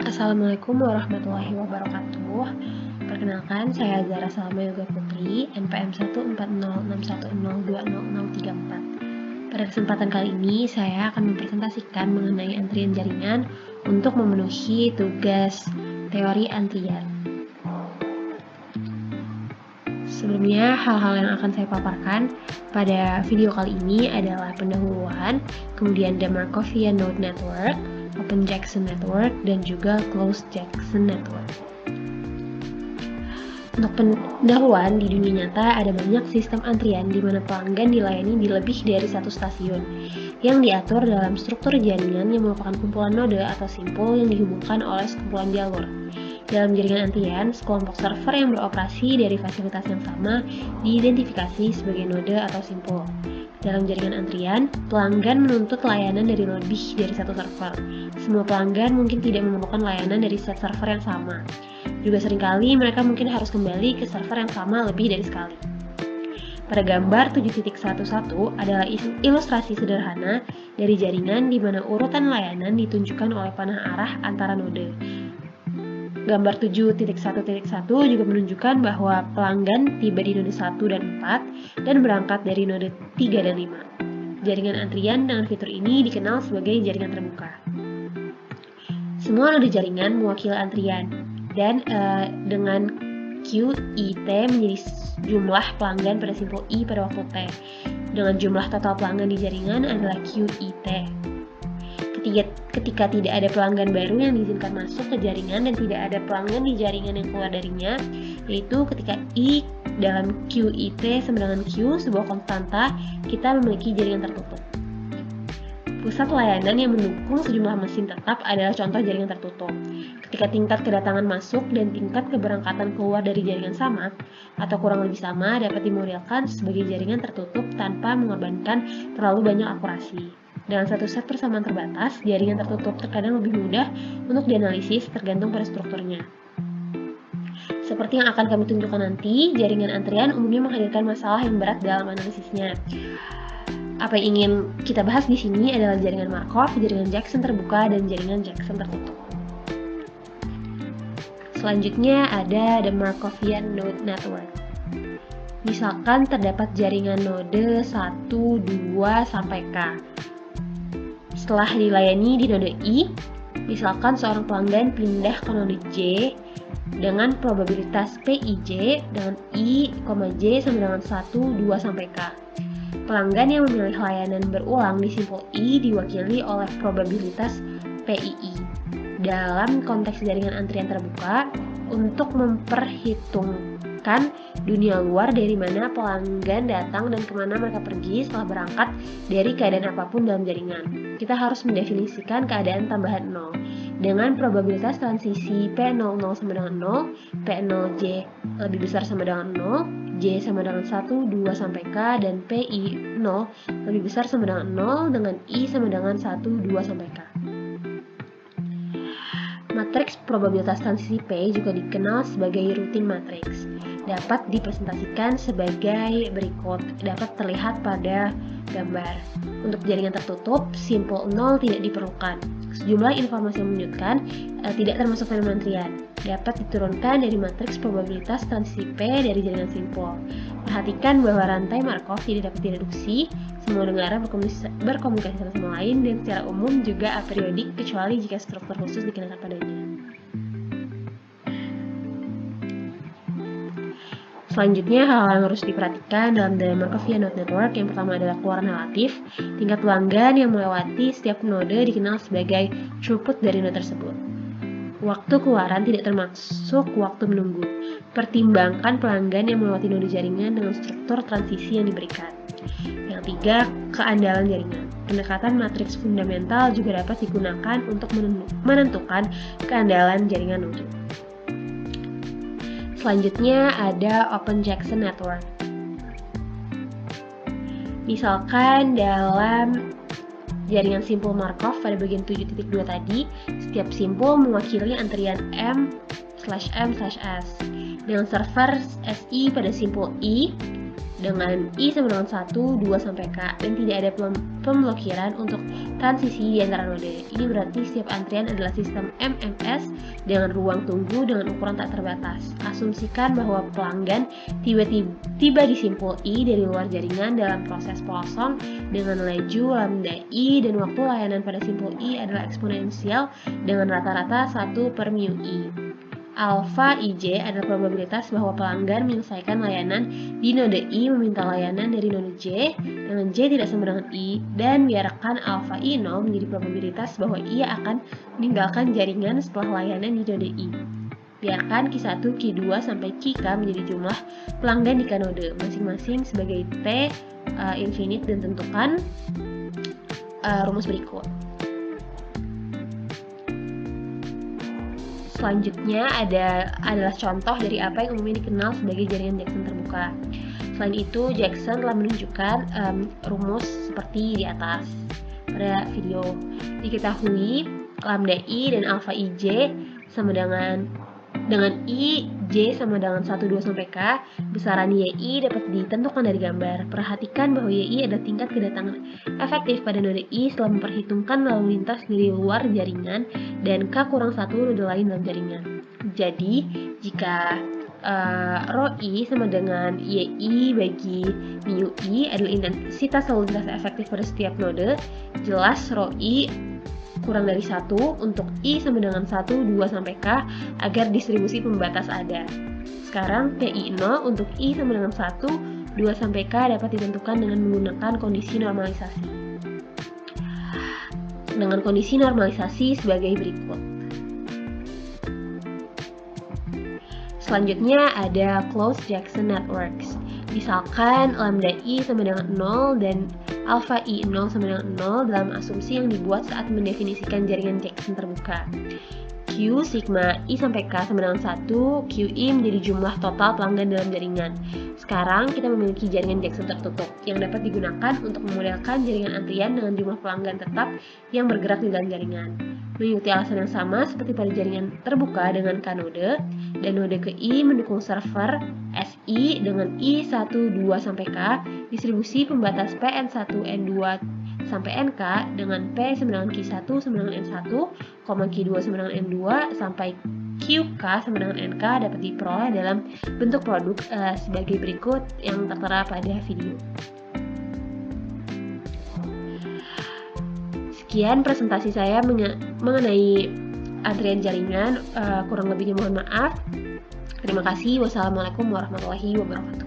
Assalamualaikum warahmatullahi wabarakatuh. Perkenalkan, saya Zara Salma Yoga Putri, NPM 14061020034. Pada kesempatan kali ini, saya akan mempresentasikan mengenai antrian jaringan untuk memenuhi tugas teori antrian. Sebelumnya, hal-hal yang akan saya paparkan pada video kali ini adalah pendahuluan, kemudian the Markovian Node Network, Open Jackson Network, dan juga Closed Jackson Network. Untuk pendahuluan, di dunia nyata ada banyak sistem antrian di mana pelanggan dilayani di lebih dari satu stasiun yang diatur dalam struktur jaringan yang merupakan kumpulan node atau simpul yang dihubungkan oleh sekumpulan jalur. Dalam jaringan antrian, sekelompok server yang beroperasi dari fasilitas yang sama diidentifikasi sebagai node atau simpul. Dalam jaringan antrian, pelanggan menuntut layanan dari lebih dari satu server. Semua pelanggan mungkin tidak memerlukan layanan dari set server yang sama. Juga seringkali mereka mungkin harus kembali ke server yang sama lebih dari sekali. Pada gambar 7.11 adalah ilustrasi sederhana dari jaringan di mana urutan layanan ditunjukkan oleh panah arah antara node. Gambar 7.1.1 juga menunjukkan bahwa pelanggan tiba di node 1 dan 4 dan berangkat dari node 3 dan 5. Jaringan antrian dengan fitur ini dikenal sebagai jaringan terbuka. Semua node jaringan mewakili antrian dan dengan QIT menjadi jumlah pelanggan pada simpul I pada waktu T. Dengan jumlah total pelanggan di jaringan adalah QIT. Ketika tidak ada pelanggan baru yang diizinkan masuk ke jaringan dan tidak ada pelanggan di jaringan yang keluar darinya, yaitu ketika I dalam QIT sama dengan Q, sebuah konstanta, kita memiliki jaringan tertutup. Pusat layanan yang mendukung sejumlah mesin tetap adalah contoh jaringan tertutup. Ketika tingkat kedatangan masuk dan tingkat keberangkatan keluar dari jaringan sama, atau kurang lebih sama, dapat dimodelkan sebagai jaringan tertutup tanpa mengorbankan terlalu banyak akurasi. Dengan satu set persamaan terbatas, jaringan tertutup terkadang lebih mudah untuk dianalisis tergantung pada strukturnya. Seperti yang akan kami tunjukkan nanti, jaringan antrian umumnya menghadirkan masalah yang berat dalam analisisnya. Apa yang ingin kita bahas di sini adalah jaringan Markov, jaringan Jackson terbuka, dan jaringan Jackson tertutup. Selanjutnya ada the Markovian Node Network. Misalkan terdapat jaringan node 1, 2, sampai K. Setelah dilayani di node I, misalkan seorang pelanggan pindah ke node J dengan probabilitas PIJ dengan I, J sama dengan 1, 2, sampai K. Pelanggan yang memilih layanan berulang di simpul I diwakili oleh probabilitas PII. Dalam konteks jaringan antrian terbuka, untuk memperhitungkan dunia luar dari mana pelanggan datang dan kemana mereka pergi setelah berangkat dari keadaan apapun dalam jaringan, kita harus mendefinisikan keadaan tambahan 0 dengan probabilitas transisi P00 sama dengan 0, P0J lebih besar sama dengan 0, J sama dengan 1, 2, sampai K, dan PI 0 lebih besar sama dengan 0 dengan I sama dengan 1, 2, sampai K. Matriks probabilitas transisi P juga dikenal sebagai routing matrix. Dapat dipresentasikan sebagai berikut, dapat terlihat pada gambar. Untuk jaringan tertutup, simpul 0 tidak diperlukan. Sejumlah informasi yang menunjukkan tidak termasuk fenomena antrian. Dapat diturunkan dari matriks probabilitas transisi P dari jaringan simpul. Perhatikan bahwa rantai Markov tidak dapat direduksi, semua negara berkomunikasi satu sama lain, dan secara umum juga aperiodik kecuali jika struktur khusus dikenakan padanya. Selanjutnya, hal-hal yang harus diperhatikan dalam the Markovian Node Network. Yang pertama adalah keluaran relatif. Tingkat pelanggan yang melewati setiap node dikenal sebagai throughput dari node tersebut. Waktu keluaran tidak termasuk waktu menunggu. Pertimbangkan pelanggan yang melewati node jaringan dengan struktur transisi yang diberikan. Yang tiga, keandalan jaringan. Pendekatan matriks fundamental juga dapat digunakan untuk menentukan keandalan jaringan node. Selanjutnya ada Open Jackson Network. Misalkan dalam jaringan simpul Markov pada bagian 7.2 tadi, setiap simpul mewakili antrian M/M/S dengan server SI pada simpul I dengan I sama dengan 1, 2, sampai K, dan tidak ada pemblokiran untuk transisi di antara node. Ini berarti setiap antrian adalah sistem MMS dengan ruang tunggu dengan ukuran tak terbatas. Asumsikan bahwa pelanggan tiba di simpul I dari luar jaringan dalam proses pelosong dengan laju lambda I dan waktu layanan pada simpul I adalah eksponensial dengan rata-rata 1/mu I. Alpha IJ adalah probabilitas bahwa pelanggan menyelesaikan layanan di node I meminta layanan dari node J dengan J tidak sama dengan I, dan biarkan alpha I0 menjadi probabilitas bahwa ia akan meninggalkan jaringan setelah layanan di node I. Biarkan Q1, Q2, sampai Qk menjadi jumlah pelanggan di kanode masing-masing sebagai T infinite dan tentukan rumus berikut. Selanjutnya adalah contoh dari apa yang umumnya dikenal sebagai jaringan Jackson terbuka. Selain itu, Jackson telah menunjukkan rumus seperti di atas pada video. Diketahui lambda I dan alpha IJ sama dengan I, J sama dengan 1, 2, sampai K. Besaran YI dapat ditentukan dari gambar. Perhatikan bahwa YI adalah tingkat kedatangan efektif pada node I setelah memperhitungkan lalu lintas dari luar jaringan dan K kurang 1 node lain dalam jaringan. Jadi, jika rho I sama dengan YI bagi mu I adalah intensitas lalu lintas efektif pada setiap node, jelas rho I kurang dari 1 untuk I sama dengan 1, 2, sampai K agar distribusi pembatas ada. Sekarang PI0 untuk I sama dengan 1, 2, sampai K dapat ditentukan dengan menggunakan kondisi normalisasi. Dengan kondisi normalisasi sebagai berikut. Selanjutnya ada closed Jackson networks. Misalkan lambda I sama dengan 0 dan alpha I0 sama dengan 0 dalam asumsi yang dibuat saat mendefinisikan jaringan Jackson terbuka. Q sigma I sampai K sama dengan 1, QI menjadi jumlah total pelanggan dalam jaringan. Sekarang kita memiliki jaringan Jackson tertutup yang dapat digunakan untuk memodelkan jaringan antrian dengan jumlah pelanggan tetap yang bergerak di dalam jaringan. Mengikuti alasan yang sama seperti pada jaringan terbuka dengan K-node, dan node ke I mendukung server SI dengan I1, 2, sampai K, distribusi pembatas PN1, N2, sampai NK dengan P sama dengan Q1 sama dengan N1, Q2 sama dengan N2, sampai QK sama dengan NK dapat diperoleh dalam bentuk produk sebagai berikut yang tertera pada video. Sekian presentasi saya mengenai antrian jaringan, kurang lebihnya mohon maaf. Terima kasih. Wassalamualaikum warahmatullahi wabarakatuh.